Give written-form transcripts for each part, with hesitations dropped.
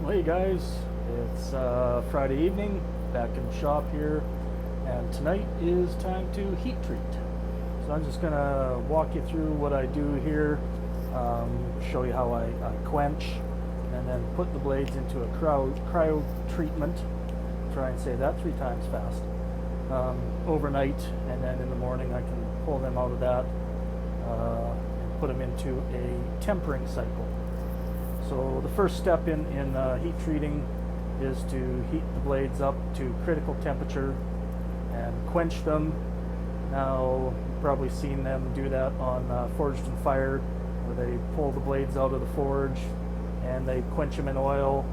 Well, hey guys, it's Friday evening, back in the shop here, and tonight is time to heat treat. So I'm just gonna walk you through what I do here, show you how I quench, and then put the blades into a cryo treatment. Try and say that 3 times fast. Overnight, and then in the morning I can pull them out of that and put them into a tempering cycle. So the first step in heat treating is to heat the blades up to critical temperature and quench them. Now, you've probably seen them do that on Forged in Fire, where they pull the blades out of the forge and they quench them in oil.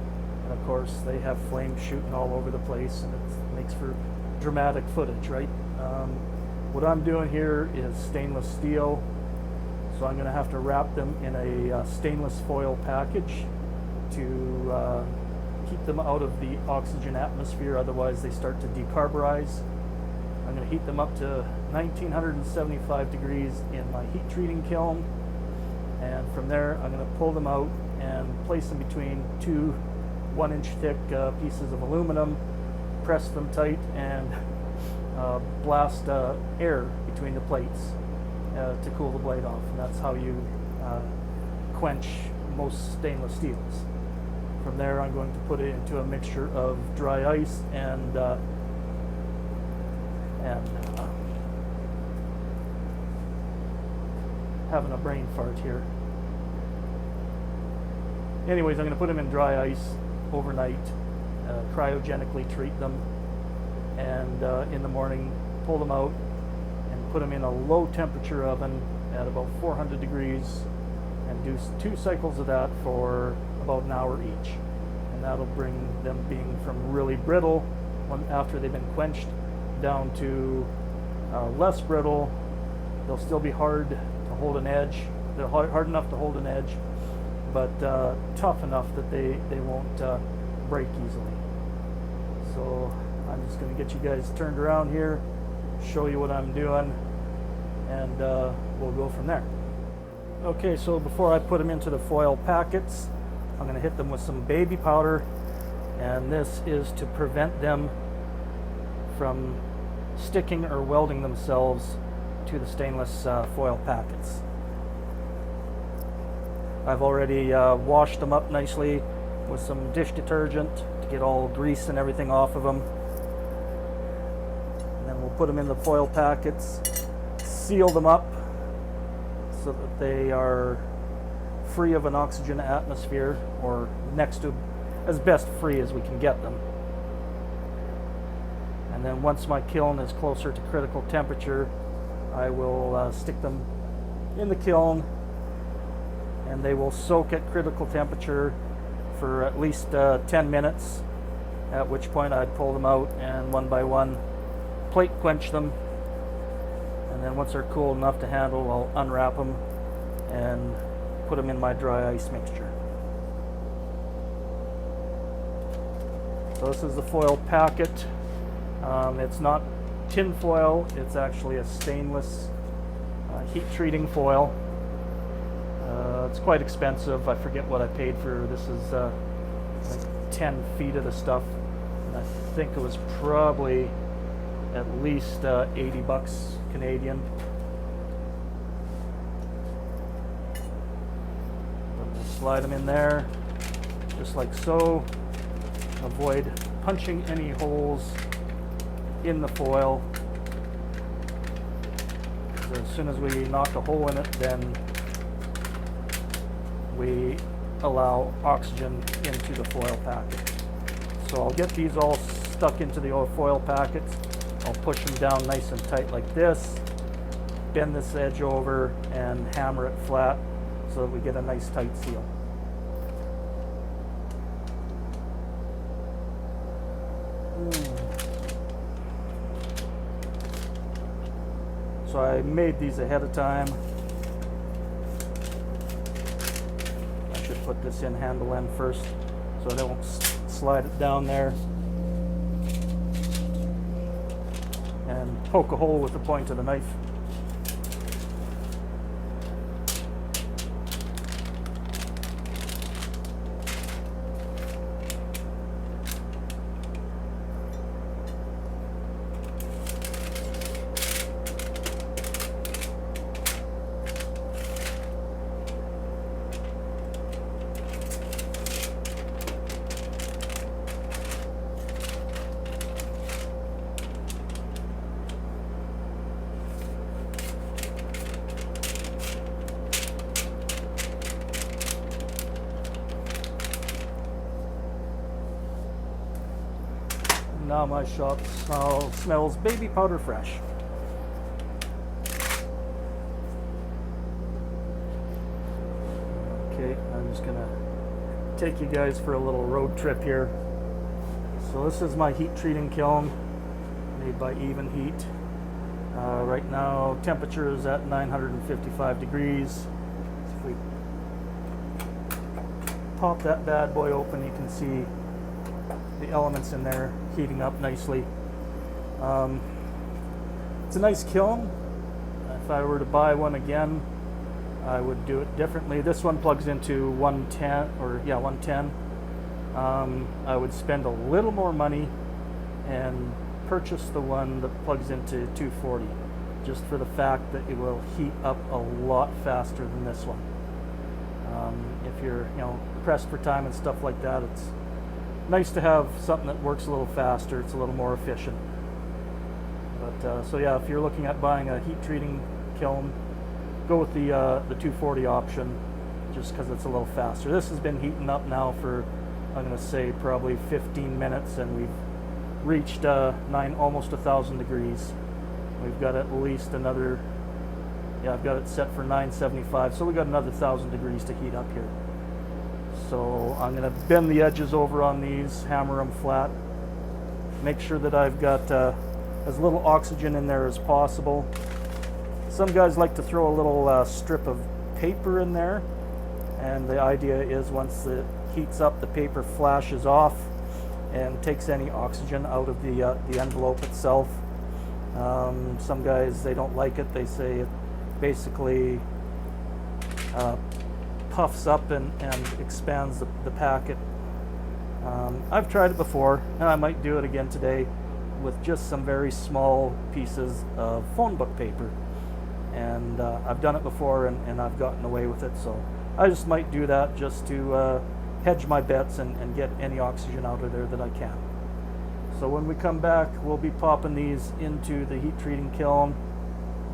And of course, they have flames shooting all over the place, and it makes for dramatic footage, right? What I'm doing here is stainless steel. So I'm going to have to wrap them in a stainless foil package to keep them out of the oxygen atmosphere, otherwise they start to decarburize. I'm going to heat them up to 1975 degrees in my heat treating kiln, and from there I'm going to pull them out and place them between 2 1-inch thick pieces of aluminum, press them tight, and blast air between the plates to cool the blade off. And that's how you quench most stainless steels. From there I'm going to put it into a mixture of dry ice and having a brain fart here. Anyways, I'm going to put them in dry ice overnight, cryogenically treat them, and in the morning pull them out and put them in a low temperature oven at about 400 degrees and do 2 cycles of that for about an hour each. And that'll bring them being from really brittle after they've been quenched down to less brittle. They'll still be hard to hold an edge. They're hard enough to hold an edge, but tough enough that they won't break easily. So I'm just going to get you guys turned around here, show you what I'm doing, and we'll go from there. Okay, so before I put them into the foil packets, I'm going to hit them with some baby powder, and this is to prevent them from sticking or welding themselves to the stainless foil packets. I've already washed them up nicely with some dish detergent to get all grease and everything off of them. And then we'll put them in the foil packets, seal them up so that they are free of an oxygen atmosphere, or next to as best free as we can get them. And then once my kiln is closer to critical temperature, I will stick them in the kiln, and they will soak at critical temperature for at least 10 minutes, at which point I'd pull them out and one by one plate quench them. And then once they're cool enough to handle, I'll unwrap them and put them in my dry ice mixture. So this is the foil packet. It's not tin foil, it's actually a stainless heat treating foil. It's quite expensive. I forget what I paid for this. Is like 10 feet of the stuff, and I think it was probably at least 80 bucks Canadian. We'll slide them in there just like so. Avoid punching any holes in the foil. So as soon as we knock a hole in it, then we allow oxygen into the foil packet. So I'll get these all stuck into the foil packets. I'll push them down nice and tight like this, bend this edge over and hammer it flat so that we get a nice tight seal. So I made these ahead of time. I should put this in handle end first so I don't slide it down there and poke a hole with the point of the knife. now my shop smells baby powder fresh. Okay, I'm just gonna take you guys for a little road trip here. So this is my heat treating kiln made by Even Heat. Right now temperature is at 955 degrees. So if we pop that bad boy open, you can see the elements in there heating up nicely. It's a nice kiln. If I were to buy one again, I would do it differently. This one plugs into 110. I would spend a little more money and purchase the one that plugs into 240, just for the fact that it will heat up a lot faster than this one. If you're pressed for time and stuff like that, it's nice to have something that works a little faster. It's a little more efficient. But so yeah, if you're looking at buying a heat treating kiln, go with the 240 option, just because it's a little faster. This has been heating up now for, I'm going to say, probably 15 minutes, and we've reached almost 1,000 degrees. We've got at least another, I've got it set for 975, so we got another 1,000 degrees to heat up here. So I'm going to bend the edges over on these, hammer them flat, make sure that I've got as little oxygen in there as possible. Some guys like to throw a little strip of paper in there, and the idea is once it heats up, the paper flashes off and takes any oxygen out of the envelope itself. Some guys, they don't like it. They say it basically puffs up and expands the packet. I've tried it before, and I might do it again today with just some very small pieces of phone book paper. And I've done it before, and I've gotten away with it, so I just might do that just to hedge my bets and get any oxygen out of there that I can. So when we come back, we'll be popping these into the heat treating kiln,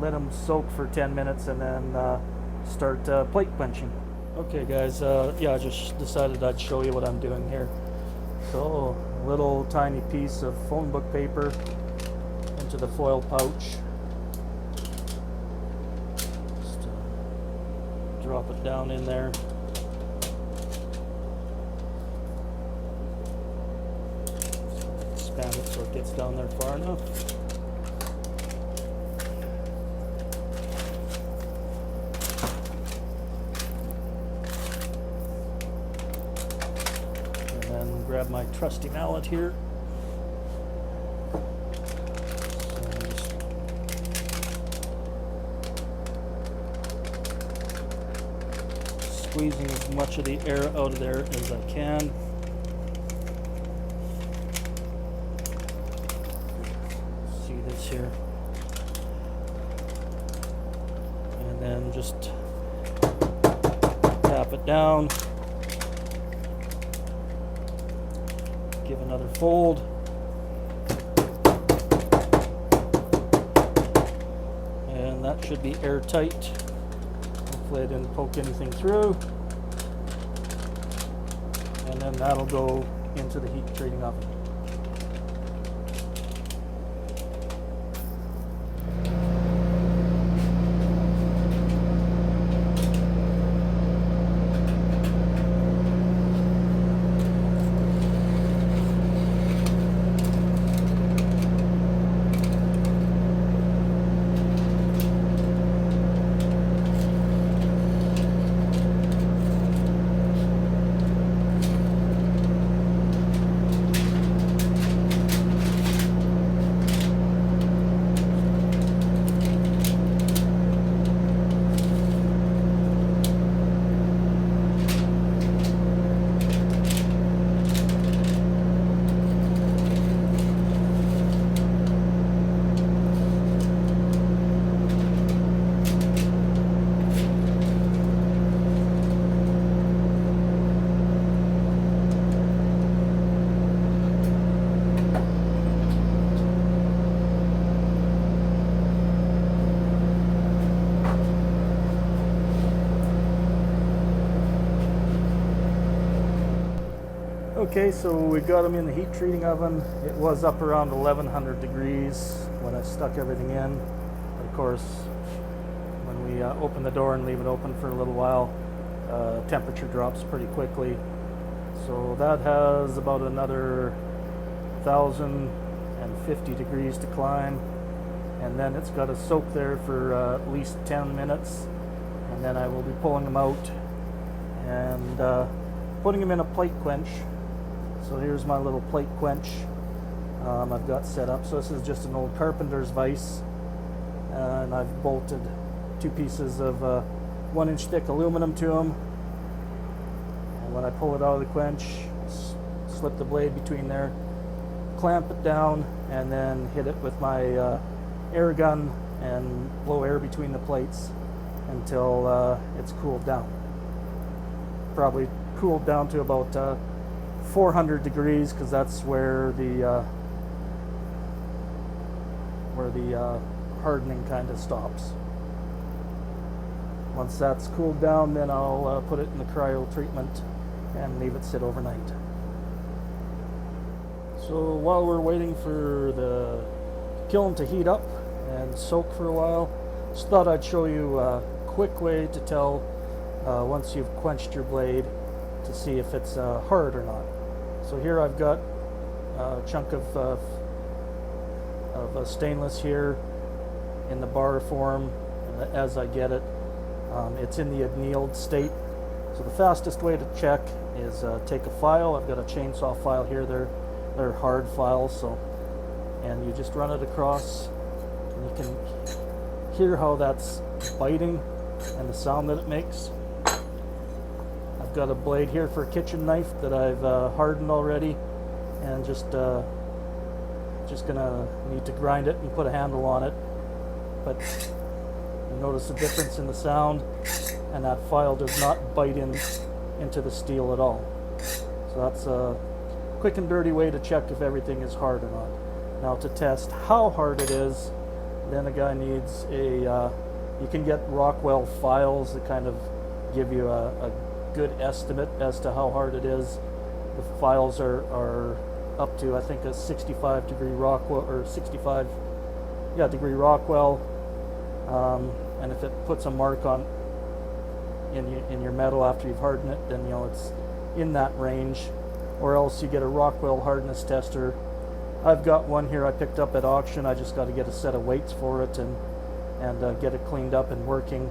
let them soak for 10 minutes, and then start plate quenching. Okay guys, yeah, I just decided I'd show you what I'm doing here. So a little tiny piece of phone book paper into the foil pouch. Just drop it down in there. Expand it so it gets down there far enough. And then grab my trusty mallet here. Squeezing as much of the air out of there as I can. See this here. And then just tap it down. Give another fold. And that should be airtight. Hopefully I didn't poke anything through. And then that'll go into the heat treating oven. Okay, so we got them in the heat treating oven. It was up around 1100 degrees when I stuck everything in. Of course, when we open the door and leave it open for a little while, temperature drops pretty quickly. So that has about another 1050 degrees to climb, and then it's got to soak there for at least 10 minutes, and then I will be pulling them out and putting them in a plate quench. So here's my little plate quench I've got set up. So this is just an old carpenter's vise, and I've bolted 2 pieces of 1-inch thick aluminum to them. And when I pull it out of the quench, slip the blade between there, clamp it down, and then hit it with my air gun and blow air between the plates until it's cooled down. Probably cooled down to about 400 degrees, because that's where the hardening kind of stops. Once that's cooled down, then I'll put it in the cryo treatment and leave it sit overnight. So while we're waiting for the kiln to heat up and soak for a while, just thought I'd show you a quick way to tell once you've quenched your blade to see if it's hard or not. So here I've got a chunk of stainless here in the bar form, and as I get it, it's in the annealed state. So the fastest way to check is take a file. I've got a chainsaw file here. They're hard files, so, and you just run it across, and you can hear how that's biting and the sound that it makes. I've got a blade here for a kitchen knife that I've hardened already, and just gonna need to grind it and put a handle on it. But you notice the difference in the sound, and that file does not bite into the steel at all. So that's a quick and dirty way to check if everything is hard or not. Now, to test how hard it is, then a guy needs you can get Rockwell files that kind of give you a good estimate as to how hard it is. The files are up to, I think, a 65 degree Rockwell, or 65 degree Rockwell, and if it puts a mark on in your metal after you've hardened it, then it's in that range. Or else you get a Rockwell hardness tester. I've got one here I picked up at auction. I just got to get a set of weights for it and get it cleaned up and working,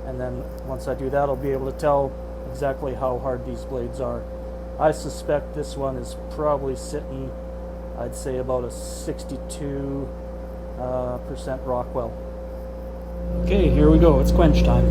and then once I do that, I'll be able to tell exactly how hard these blades are. I suspect this one is probably sitting, I'd say, about a 62% Rockwell. Okay, here we go. It's quench time.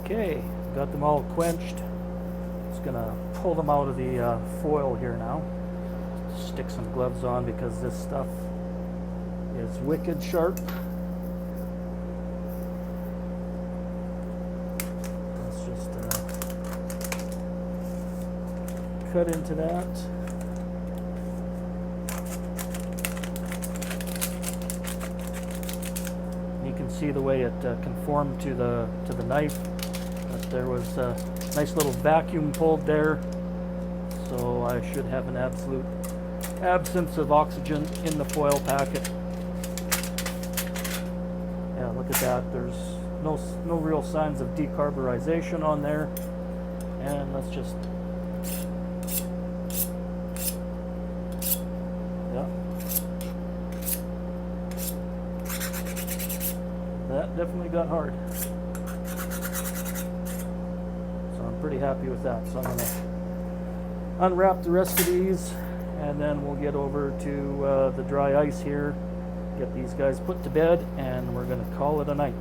Okay, got them all quenched. Just gonna pull them out of the foil here now. Stick some gloves on because this stuff is wicked sharp. cut into that. You can see the way it conformed to the knife. But there was a nice little vacuum pulled there, so I should have an absolute absence of oxygen in the foil packet. Yeah, look at that. There's no real signs of decarburization on there. And let's just, yeah, that definitely got hard. So I'm pretty happy with that. So I'm gonna unwrap the rest of these, and then we'll get over to the dry ice here, get these guys put to bed, and we're gonna call it a night.